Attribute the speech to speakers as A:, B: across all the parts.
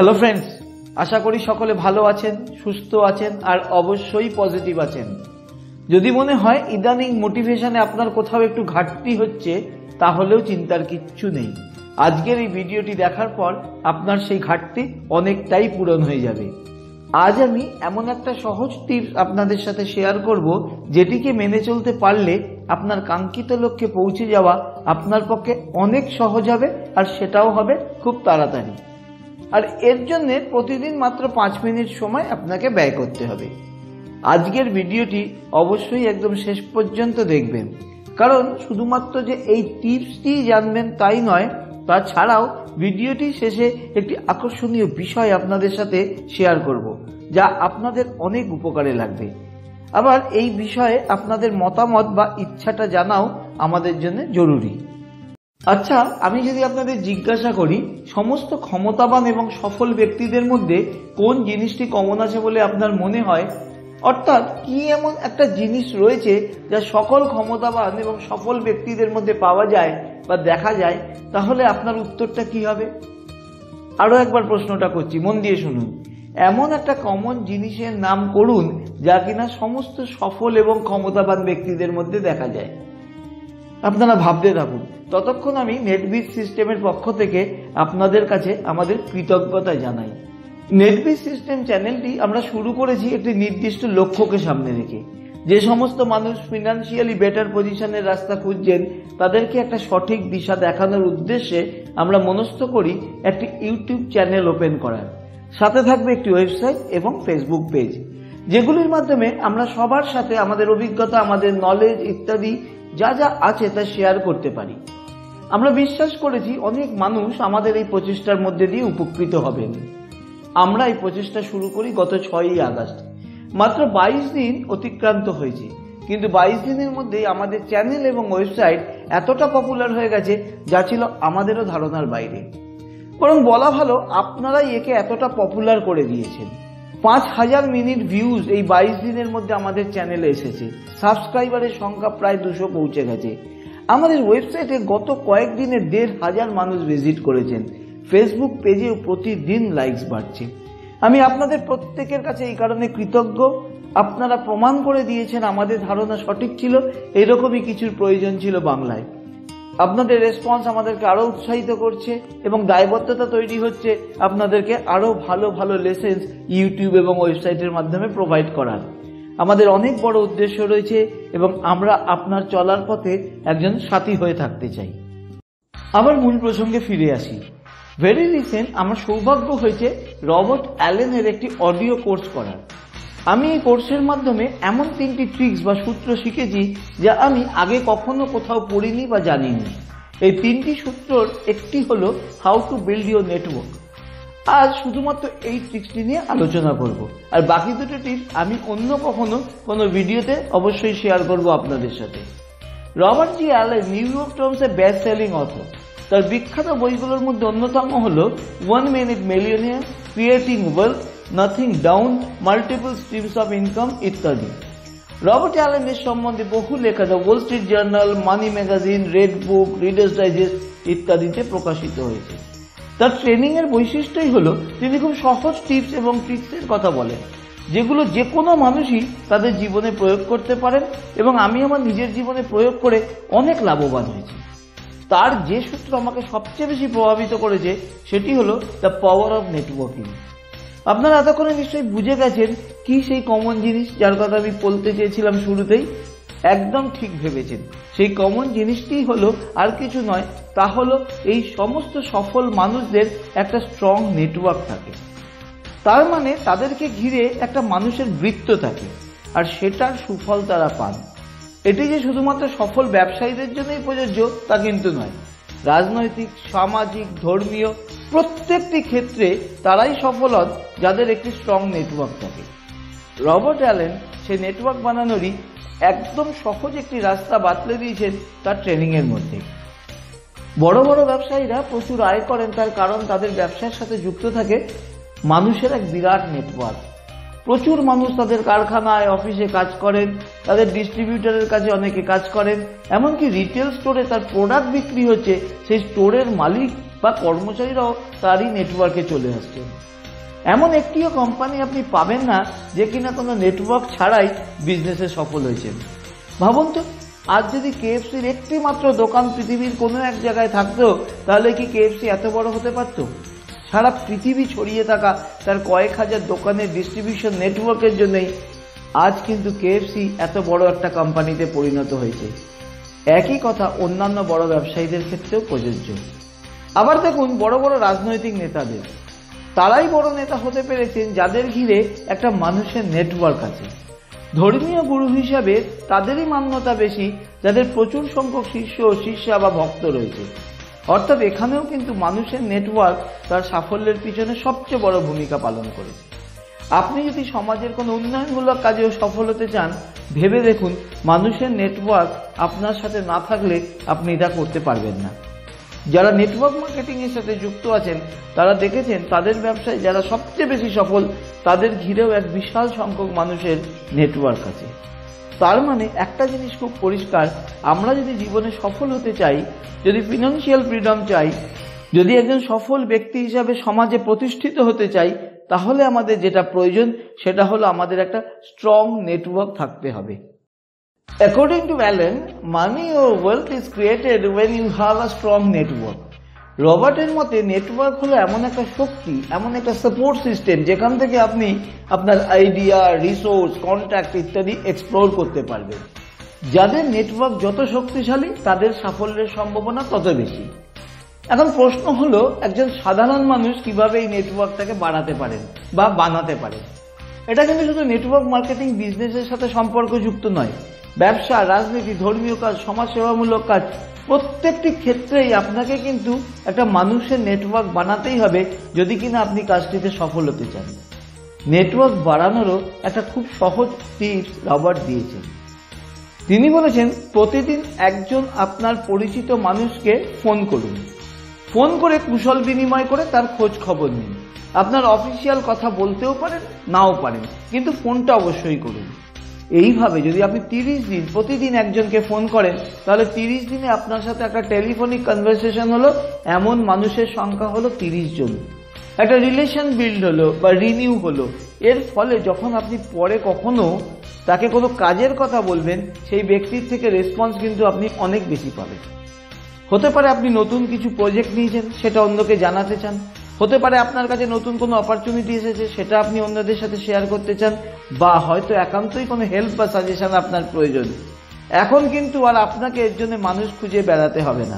A: Hello friends, আশা করি সকলে ভালো আছেন, সুস্থ আছেন আর অবশ্যই পজিটিভ আছেন। যদি মনে হয় ইদানিং মোটিভেশনে আপনার কোথাও একটু ঘাটতি হচ্ছে, তাহলেও চিন্তার কিচ্ছু নেই। আজকের এই ভিডিওটি দেখার পর আপনার সেই ঘাটতি অনেকটাই পূরণ হয়ে যাবে। আজ আমি এমন একটা সহজ টিপস আপনাদের সাথে শেয়ার করব, যেটিকে মেনে চলতে পারলে আপনার কাঙ্ক্ষিত লক্ষ্যে পৌঁছে যাওয়া আপনার পক্ষে অনেক সহজ হবে, আর সেটাও হবে খুব তাড়াতাড়ি। আর এর জন্য প্রতিদিন মাত্র 5 মিনিট সময় আপনাকে ব্যয় করতে হবে। আজকের ভিডিওটি অবশ্যই একদম শেষ পর্যন্ত দেখবেন, কারণ শুধুমাত্র যে এই টিপসটি জানবেন তাই নয়, তাছাড়াও ভিডিওটি শেষে একটি আকর্ষণীয় বিষয় আপনাদের সাথে শেয়ার করব, যা আপনাদের অনেক উপকারে লাগবে। আবার এই বিষয়ে আপনাদের মতামত বা ইচ্ছাটা জানাও আমাদের জন্য জরুরি। আচ্ছা, আমি যদি আপনাদের জিজ্ঞাসা করি সমস্ত ক্ষমতাবান এবং সফল ব্যক্তিদের মধ্যে কোন জিনিসটি কমন আছে বলে আপনার মনে হয়, অর্থাৎ কি এমন একটা জিনিস রয়েছে যা সকল ক্ষমতাবান এবং সফল ব্যক্তিদের মধ্যে পাওয়া যায় বা দেখা যায়, তাহলে আপনার উত্তরটা কি হবে? আরো একবার প্রশ্নটা করছি, মন দিয়ে শুনুন। এমন একটা কমন জিনিসের নাম করুন যা কিনা সমস্ত সফল এবং ক্ষমতাবান ব্যক্তিদের মধ্যে দেখা যায়। আপনারা ভাবতে থাকুন, ততক্ষণ আমি নেটবিজ সিস্টেমের পক্ষ থেকে আপনাদের কাছে আমাদের কৃতজ্ঞতা জানাই। নেটবিজ সিস্টেম চ্যানেলটি আমরা শুরু করেছি একটি নির্দিষ্ট লক্ষ্যকে সামনে রেখে। যে সমস্ত মানুষ ফিনান্সিয়ালি বেটার পজিশনের রাস্তা খুঁজছেন, তাদেরকে একটা সঠিক দিশা দেখানোর উদ্দেশ্যে আমরা মনস্থ করি একটি ইউটিউব চ্যানেল ওপেন করার। সাথে থাকবে একটি ওয়েবসাইট এবং ফেসবুক পেজ, যেগুলির মাধ্যমে আমরা সবার সাথে আমাদের অভিজ্ঞতা, আমাদের নলেজ ইত্যাদি যা যা আছে তা শেয়ার করতে পারি। আমরা বিশ্বাস করেছি অনেক মানুষ আমাদের এই প্রচেষ্টার মধ্যে দিয়ে উপকৃত হবেন। আমরা এই প্রচেষ্টা শুরু করি গত 6ই আগস্ট। মাত্র 22 দিন অতিক্রান্ত হয়েছে, কিন্তু 22 দিনের মধ্যেই আমাদের চ্যানেল এবং ওয়েবসাইট এতটা পপুলার হয়ে গেছে যা ছিল আমাদেরও ধারণার বাইরে। বরং বলা ভালো, আপনারাই একে এতটা পপুলার করে দিয়েছেন। 5000 মিনিট ভিউজ এই 22 দিনের মধ্যে আমাদের চ্যানেলে এসেছে। সাবস্ক্রাইবারের সংখ্যা প্রায় 200 পৌঁছে গেছে। আমাদের ওয়েবসাইটে গত কয়েকদিনে 1500 মানুষ ভিজিট করেছেন। ফেসবুক পেজেও প্রতিদিন লাইকস বাড়ছে। আমি আপনাদের প্রত্যেকের কাছে এই কারণে কৃতজ্ঞ। আপনারা প্রমাণ করে দিয়েছেন আমাদের ধারণা সঠিক ছিল, এরকমই কিছুর প্রয়োজন ছিল বাংলায়। আপনাদের রেসপন্স আমাদেরকে আরো উৎসাহিত করছে এবং দায়বদ্ধতা তৈরি হচ্ছে আপনাদেরকে আরো ভালো ভালো লেসেন্স ইউটিউব এবং ওয়েবসাইটের মাধ্যমে প্রোভাইড করার। আমাদের অনেক বড় উদ্দেশ্য রয়েছে এবং আমরা আপনার চলার পথে একজন সাথী হয়ে থাকতে চাই। আবার মূল প্রসঙ্গে ফিরে আসি। ভেরি রিসেন্ট আমার সৌভাগ্য হয়েছে রবার্ট অ্যালেনের একটি অডিও কোর্স করার। আমি এই কোর্সের মাধ্যমে এমন 3টি ট্রিক্স বা সূত্র শিখেছি যা আমি আগে কখনো কোথাও পড়িনি বা জানিনি। এই 3টি সূত্রর একটি হলো how to build your network. আজ শুধুমাত্র এই ট্রিক্সটি নিয়ে আলোচনা করব, আর বাকি দুটো টিপস আমি অন্য কখনো কোনো ভিডিওতে অবশ্যই শেয়ার করব আপনাদের সাথে। রবার্ট জি অ্যালেন নিউ ইয়র্ক টাইমস এর বেস্ট সেলিং অথর। তার বিখ্যাত বইগুলোর মধ্যে অন্যতম হলো 1 Minute Millionaire, creating wealth, nothing down, multiple streams of income ইত্যাদি। রবার্ট অ্যালেনের সম্বন্ধে বহু লেখা the Wall Street journal, money magazine, red book, readers digest ইত্যাদিতে প্রকাশিত হয়েছে। তার ট্রেনিং এর বৈশিষ্ট্যই হলো তিনি খুব সহজ টিপস এবং ট্রিক্সের কথা বলেন, যেগুলো যে কোনো মানুষই তাদের জীবনে প্রয়োগ করতে পারেন, এবং আমি আমার নিজের জীবনে প্রয়োগ করে অনেক লাভবান হয়েছি। তার যে সূত্র আমাকে সবচেয়ে বেশি প্রভাবিত করেছে সেটি হলো দ্য পাওয়ার অফ নেটওয়ার্কিং। আপনারা এতক্ষণে নিশ্চয়ই বুঝে গেছেন কি সেই কমন জিনিস যার কথা আমি বলতে চেয়েছিলাম শুরুতেই। একদম ঠিক ভেবেছেন, সেই কমন জিনিসটি হলো আর কিছু নয়, তা হলো এই সমস্ত সফল মানুষদের একটা স্ট্রং নেটওয়ার্ক থাকে। তার মানে তাদেরকে ঘিরে একটা মানুষের বৃত্ত থাকে, আর সেটার সুফল তারা পান। এটি যে শুধুমাত্র সফল ব্যবসায়ীদের জন্যই প্রযোজ্য তা কিন্তু নয়। রাজনৈতিক, সামাজিক, ধর্মীয় প্রত্যেকটি ক্ষেত্রে তারাই সফল হন যাদের একটি স্ট্রং নেটওয়ার্ক থাকে। রবার্ট অ্যালেন সেই নেটওয়ার্ক বানানোরই একদম সহজ একটি রাস্তা বাতলে দিয়েছেন তার ট্রেনিং এর মধ্যে। বড় বড় ব্যবসায়ীরা প্রচুর আয় করেন, তার কারণ তাদের ব্যবসার সাথে যুক্ত থাকে মানুষের এক বিরাট নেটওয়ার্ক। প্রচুর মানুষ তাদের কারখানায়, অফিসে কাজ করেন, তাদের ডিস্ট্রিবিউটরের কাছে অনেকে কাজ করেন, এমনকি রিটেল স্টোরে তার প্রোডাক্ট বিক্রি হচ্ছে, সেই স্টোরের মালিক বা কর্মচারীরাও তারই নেটওয়ার্কে চলে আসছেন। এমন একটিও কোম্পানি আপনি পাবেন না যে কিনা কোনো নেটওয়ার্ক ছাড়াই বিজনেসে সফল হয়েছেন। ভাবুন তো, আজ যদি কেএফসির একটি মাত্র দোকান পৃথিবীর কোনো এক জায়গায় থাকতো, তাহলে কি কেএফসি এত বড় হতে পারত? সারা পৃথিবী ছড়িয়ে থাকা তার কয়েক হাজার দোকানের ডিস্ট্রিবিউশন নেটওয়ার্কের জন্যই আজ কিন্তু কেএফসি এত বড় একটা কোম্পানিতে পরিণত হয়েছে। একই কথা অন্যান্য বড় ব্যবসায়ীদের ক্ষেত্রেও প্রযোজ্য। আবার দেখুন বড় বড় রাজনৈতিক নেতাদের, তারাই বড় নেতা হতে পেরেছেন যাদের ঘিরে একটা মানুষের নেটওয়ার্ক আছে। ধর্মীয় গুরু হিসাবে তাদেরই মান্যতা বেশি যাদের প্রচুর সংখ্যক শিষ্য, শিষ্যা বা ভক্ত রয়েছে। অর্থাৎ এখানেও কিন্তু মানুষের নেটওয়ার্ক তার সাফল্যের পিছনে সবচেয়ে বড় ভূমিকা পালন করেছে। আপনি যদি সমাজের কোনো উন্নয়নমূলক কাজেও সফল হতে চান, ভেবে দেখুন মানুষের নেটওয়ার্ক আপনার সাথে না থাকলে আপনি এটা করতে পারবেন না। যারা নেটওয়ার্ক মার্কেটিং এর সাথে যুক্ত আছেন তারা দেখেছেন তাদের ব্যবসায় যারা সবচেয়ে বেশি সফল তাদের ঘিরেও এক বিশাল সংখ্যক মানুষের নেটওয়ার্ক আছে। তার মানে একটা জিনিস খুব পরিষ্কার, আমরা যদি জীবনে সফল হতে চাই, যদি ফিনান্সিয়াল ফ্রিডম চাই, যদি একজন সফল ব্যক্তি হিসাবে সমাজে প্রতিষ্ঠিত হতে চাই, তাহলে আমাদের যেটা প্রয়োজন সেটা হলো আমাদের একটা স্ট্রং নেটওয়ার্ক থাকতে হবে। According to Allen, money or wealth is created when you have a strong network. রবার্টের মতে নেটওয়ার্ক হলো এমন একটা শক্তি, এমন একটা সাপোর্ট সিস্টেম যেখান থেকে আপনি আপনার আইডিয়া, রিসোর্স, কন্ট্যাক্ট ইত্যাদি এক্সপ্লোর করতে পারবেন। যাদের নেটওয়ার্ক যত শক্তিশালী তাদের সাফল্যের সম্ভাবনা তত বেশি। এখন প্রশ্ন হলো একজন সাধারণ মানুষ কিভাবে এই নেটওয়ার্কটাকে বাড়াতে পারেন বা বানাতে পারেন। এটা কিন্তু শুধু নেটওয়ার্ক মার্কেটিং বিজনেসের সাথে সম্পর্কযুক্ত নয়, ব্যবসা, রাজনীতি, ধর্মীয় কাজ, সমাজসেবামূলক কাজ, প্রত্যেকটি ক্ষেত্রেই আপনাকে কিন্তু একটা মানুষের নেটওয়ার্ক বানাতেই হবে যদি কিনা আপনি কাজটিতে সফল হতে চান। নেটওয়ার্ক বাড়ানোরও একটা খুব সহজ টিপস রবার্ট দিয়েছেন। তিনি বলেছেন প্রতিদিন একজন আপনার পরিচিত মানুষকে ফোন করুন, ফোন করে কুশল বিনিময় করে তার খোঁজ খবর নিন। আপনার অফিসিয়াল কথা বলতেও পারেন, নাও পারেন, কিন্তু ফোনটা অবশ্যই করুন। এইভাবে যদি আপনি 30 দিন প্রতিদিন একজনকে ফোন করেন, তাহলে 30 দিনে আপনার সাথে একটা টেলিফোনিক কনভারসেশন হলো, এমন মানুষের সংখ্যা হলো 30 জন। একটা রিলেশন বিল্ড হলো বা রিনিউ হলো। এর ফলে যখন আপনি পরে কখনো তাকে কোনো কাজের কথা বলবেন, সেই ব্যক্তির থেকে রেসপন্স কিন্তু আপনি অনেক বেশি পাবেন। হতে পারে আপনি নতুন কিছু প্রজেক্ট নিয়েছেন, সেটা অন্যকে জানাতে চান। হতে পারে আপনার কাছে নতুন কোনো অপরচুনিটি এসেছে, সেটা আপনি অন্যদের সাথে শেয়ার করতে চান। বা হয়তো একান্তই কোনো হেল্প বা সাজেশন আপনার প্রয়োজন। এখন কিন্তু আর আপনাকে এর জন্য মানুষ খুঁজে বেড়াতে হবে না।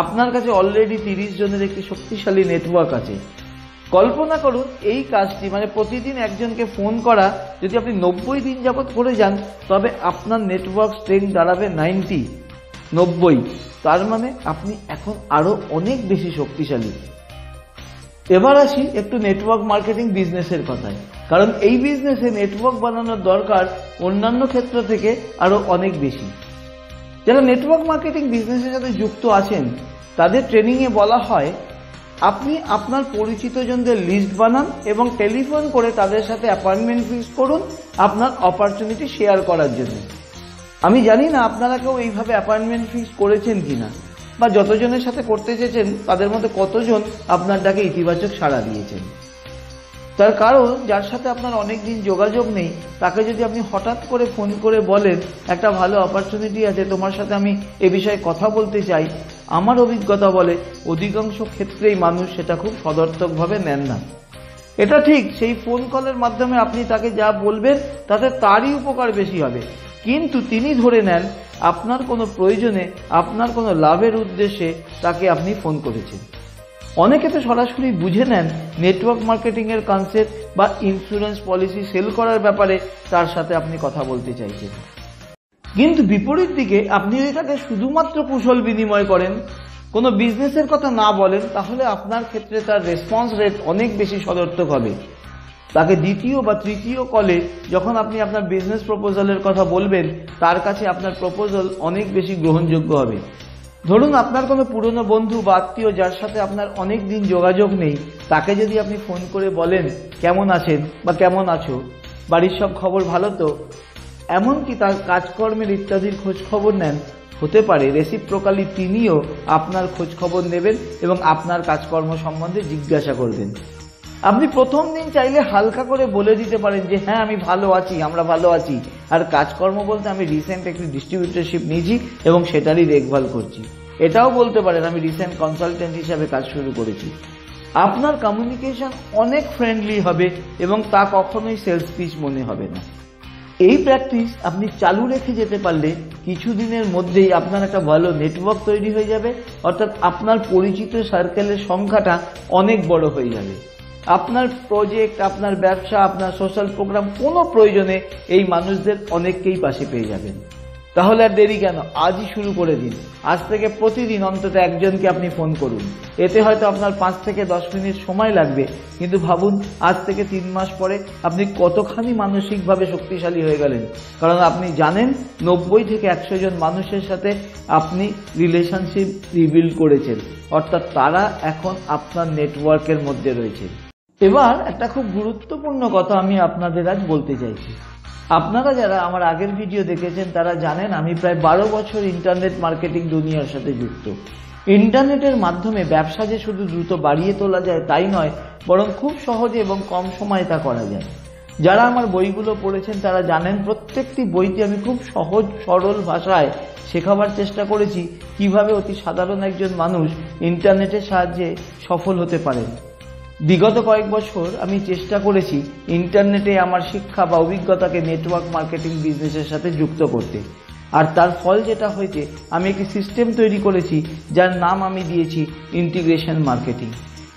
A: আপনার কাছে অলরেডি 30 জনের একটি শক্তিশালী নেটওয়ার্ক আছে। কল্পনা করুন এই কাজটি, মানে প্রতিদিন একজনকে ফোন করা, যদি আপনি 90 দিন যাবৎ করে যান, তবে আপনার নেটওয়ার্ক স্ট্রেংথ দাঁড়াবে 90। তার মানে আপনি এখন আরো অনেক বেশি শক্তিশালী। এবার আসি একটু নেটওয়ার্ক মার্কেটিং বিজনেসের কথায়, কারণ এই বিজনেসে নেটওয়ার্ক বানানোর দরকার অন্যান্য ক্ষেত্র থেকে আরো অনেক বেশি। যারা নেটওয়ার্ক মার্কেটিং বিজনেসের সাথে যুক্ত আছেন তাদের ট্রেনিংয়ে বলা হয় আপনি আপনার পরিচিত জনদের লিস্ট বানান এবং টেলিফোন করে তাদের সাথে অ্যাপয়েন্টমেন্ট ফিক্স করুন আপনার অপরচুনিটি শেয়ার করার জন্য। আমি জানি না আপনারা কেউ এইভাবে অ্যাপয়েন্টমেন্ট ফিক্স করেছেন কিনা, বা যতজনের সাথে করতে চেয়েছেন তাদের মধ্যে কতজন আপনার ডাকে ইতিবাচক সাড়া দিয়েছেন। তার কারণ যার সাথে আপনার অনেক দিন যোগাযোগ নেই, তাকে যদি আপনি হঠাৎ করে ফোন করে বলেন একটা ভালো অপরচুনিটি আছে, তোমার সাথে আমি এ বিষয়ে কথা বলতে চাই, আমার অভিজ্ঞতা বলে অধিকাংশ ক্ষেত্রেই মানুষ সেটা খুব সদর্থকভাবে নেন না। এটা ঠিক, সেই ফোন কলের মাধ্যমে আপনি তাকে যা বলবেন তাতে তারই উপকার বেশি হবে, কিন্তু তিনি ধরে নেন আপনার কোনো প্রয়োজনে, আপনার কোনো লাভের উদ্দেশ্যে তাকে আপনি ফোন করেছেন। অনেকে তো সরাসরি বুঝে নেন নেটওয়ার্ক মার্কেটিং এর কনসেপ্ট বা ইন্স্যুরেন্স পলিসি সেল করার ব্যাপারে তার সাথে আপনি কথা বলতে চাইছেন। কিন্তু বিপরীত দিকে আপনি যদি তাকে শুধুমাত্র কুশল বিনিময় করেন, কোনো বিজনেসের কথা না বলেন, তাহলে আপনার ক্ষেত্রে তার রেসপন্স রেট অনেক বেশি সদর্থক হবে। তাকে দ্বিতীয় বা তৃতীয় কলে যখন আপনি আপনার বিজনেস প্রপোজালের কথা বলবেন, তার কাছে আপনার প্রপোজাল অনেক বেশি গ্রহণযোগ্য হবে। ধরুন আপনার কোনো পুরনো বন্ধু বা আত্মীয় যার সাথে আপনার অনেক দিন যোগাযোগ নেই, তাকে যদি আপনি ফোন করে বলেন কেমন আছেন বা কেমন আছো, বাড়ির সব খবর ভালো তো, এমনকি তার কাজকর্মের ইত্যাদির খোঁজ খবর নেন, হতে পারে রেসিপ্রোকালি তিনিও আপনার খোঁজ খবর নেবেন এবং আপনার কাজকর্ম সম্বন্ধে জিজ্ঞাসা করবেন। আপনি প্রথম দিন চাইলে হালকা করে বলে দিতে পারেন যে হ্যাঁ আমি ভালো আছি, আমরা ভালো আছি, আর কাজকর্ম বলতে আমি রিসেন্ট একটি ডিস্ট্রিবিউটরশিপ নিয়েছি এবং সেটারই দেখভাল করছি। এটাও বলতে পারেন আমি রিসেন্ট কনসালটেন্ট হিসাবে কাজ শুরু করেছি। আপনার কমিউনিকেশন অনেক ফ্রেন্ডলি হবে এবং তা কখনোই সেলস পিচ মনে হবে না। এই প্র্যাকটিস আপনি চালু রেখে যেতে পারলে কিছুদিনের মধ্যেই আপনার একটা ভালো নেটওয়ার্ক তৈরি হয়ে যাবে, অর্থাৎ আপনার পরিচিত সার্কেলের সংখ্যাটা অনেক বড় হয়ে যাবে। আপনার প্রজেক্ট, আপনার ব্যবসা, আপনার সোশ্যাল প্রোগ্রাম কোনো প্রয়োজনে এই মানুষদের অনেককেই পাশে পেয়ে যাবেন। তাহলে আর দেরি কেন, আজই শুরু করে দিন। আজ থেকে প্রতিদিন অন্তত একজনকে আপনি ফোন করুন। এতে হয়তো আপনার 5 থেকে 10 মিনিট সময় লাগবে, কিন্তু ভাবুন আজ থেকে 3 মাস পরে আপনি কতখানি মানসিকভাবে শক্তিশালী হয়ে গেলেন। কারণ আপনি জানেন 90 থেকে 100 জন মানুষের সাথে আপনি রিলেশনশিপ রিবিল্ড করেছেন, অর্থাৎ তারা এখন আপনার নেটওয়ার্কের মধ্যে রয়েছে। এবার একটা খুব গুরুত্বপূর্ণ কথা আমি আপনাদের আজ বলতে চাইছি। আপনারা যারা আমার আগের ভিডিও দেখেছেন তারা জানেন আমি প্রায় 12 বছর ইন্টারনেট মার্কেটিং দুনিয়ার সাথে যুক্ত। ইন্টারনেটের মাধ্যমে ব্যবসা যে শুধু দ্রুত বাড়িয়ে তোলা যায় তাই নয়, বরং খুব সহজে এবং কম সময়ে তা করা যায়। যারা আমার বইগুলো পড়েছেন তারা জানেন প্রত্যেকটি বইতে আমি খুব সহজ সরল ভাষায় শেখাবার চেষ্টা করেছি কিভাবে অতি সাধারণ একজন মানুষ ইন্টারনেটের সাহায্যে সফল হতে পারেন। বিগত কয়েক বছর আমি চেষ্টা করেছি ইন্টারনেটে আমার শিক্ষা বা অভিজ্ঞতাকে নেটওয়ার্ক মার্কেটিং বিজনেসের সাথে যুক্ত করতে, আর তার ফল যেটা হয়েছে আমি একটি সিস্টেম তৈরি করেছি যার নাম আমি দিয়েছি ইন্টিগ্রেশন মার্কেটিং।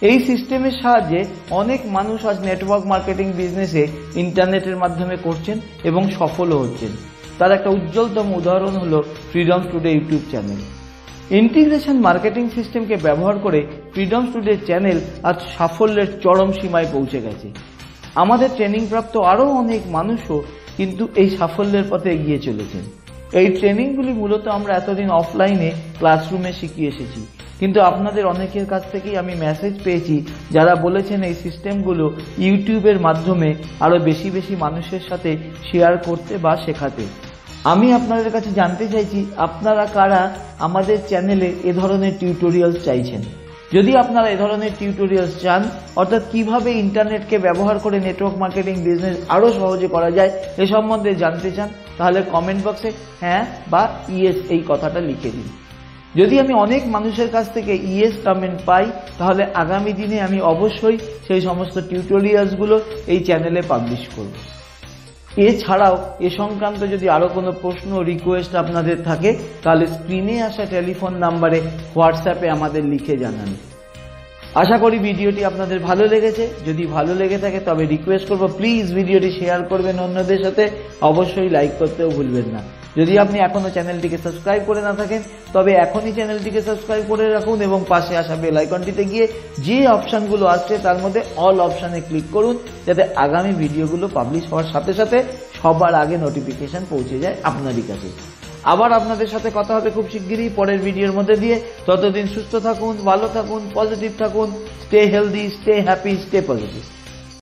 A: এই সিস্টেমের সাহায্যে অনেক মানুষ আজ নেটওয়ার্ক মার্কেটিং বিজনেসে ইন্টারনেটের মাধ্যমে করছেন এবং সফলও হচ্ছেন। তার একটা উজ্জ্বলতম উদাহরণ হলো freedom today YouTube channel. Integration marketing সিস্টেমকে ব্যবহার করে ফ্রিডম টুডে চ্যানেল আজ সাফল্যের চরম সীমায় পৌঁছে গেছে। আমাদের ট্রেনিং প্রাপ্ত আরও অনেক মানুষও কিন্তু এই সাফল্যের পথে এগিয়ে চলেছেন। এই ট্রেনিংগুলি মূলত আমরা এতদিন অফলাইনে ক্লাসরুমে শিখিয়ে এসেছি, কিন্তু আপনাদের অনেকের কাছ থেকেই আমি মেসেজ পেয়েছি যারা বলেছেন এই সিস্টেমগুলো ইউটিউবের মাধ্যমে আরও বেশি বেশি মানুষের সাথে শেয়ার করতে বা শেখাতে। আমি আপনাদের কাছে জানতে চাইছি আপনারা কারা আমাদের চ্যানেলে এ ধরনের টিউটোরিয়ালস চাইছেন। যদি আপনারা এ ধরনের টিউটোরিয়ালস চান, অর্থাৎ কিভাবে ইন্টারনেটকে ব্যবহার করে নেটওয়ার্ক মার্কেটিং বিজনেস আরও সহজে করা যায় এ সম্বন্ধে জানতে চান, তাহলে কমেন্ট বক্সে হ্যাঁ বা ইয়েস এই কথাটা লিখে দিন। যদি আমি অনেক মানুষের কাছ থেকে ইয়েস কমেন্ট পাই তাহলে আগামী দিনে আমি অবশ্যই সেই সমস্ত টিউটোরিয়ালসগুলো এই চ্যানেলে পাবলিশ করব। এছাড়াও এ সংক্রান্ত যদি আরো কোনো প্রশ্ন রিকোয়েস্ট আপনাদের থাকে তাহলে স্ক্রিনে আসা টেলিফোন নাম্বারে হোয়াটসঅ্যাপে আমাদের লিখে জানান। আশা করি ভিডিওটি আপনাদের ভালো লেগেছে। যদি ভালো লেগে থাকে তবে রিকোয়েস্ট করব প্লিজ ভিডিওটি শেয়ার করবেন অন্যদের সাথে, অবশ্যই লাইক করতেও ভুলবেন না। যদি আপনি এখনো চ্যানেলটিকে সাবস্ক্রাইব করে না থাকেন তবে এখনই চ্যানেলটিকে সাবস্ক্রাইব করে রাখুন এবং পাশে আসা বেল আইকনটিতে গিয়ে যে অপশনগুলো আসছে তার মধ্যে অল অপশনে ক্লিক করুন, যাতে আগামী ভিডিওগুলো পাবলিশ হওয়ার সাথে সাথে সবার আগে নোটিফিকেশন পৌঁছে যায় আপনারই কাছে। আবার আপনাদের সাথে কথা হবে খুব শিগগিরই পরের ভিডিওর মধ্যে দিয়ে। ততদিন সুস্থ থাকুন, ভালো থাকুন, পজিটিভ থাকুন। Stay healthy, stay happy, stay positive.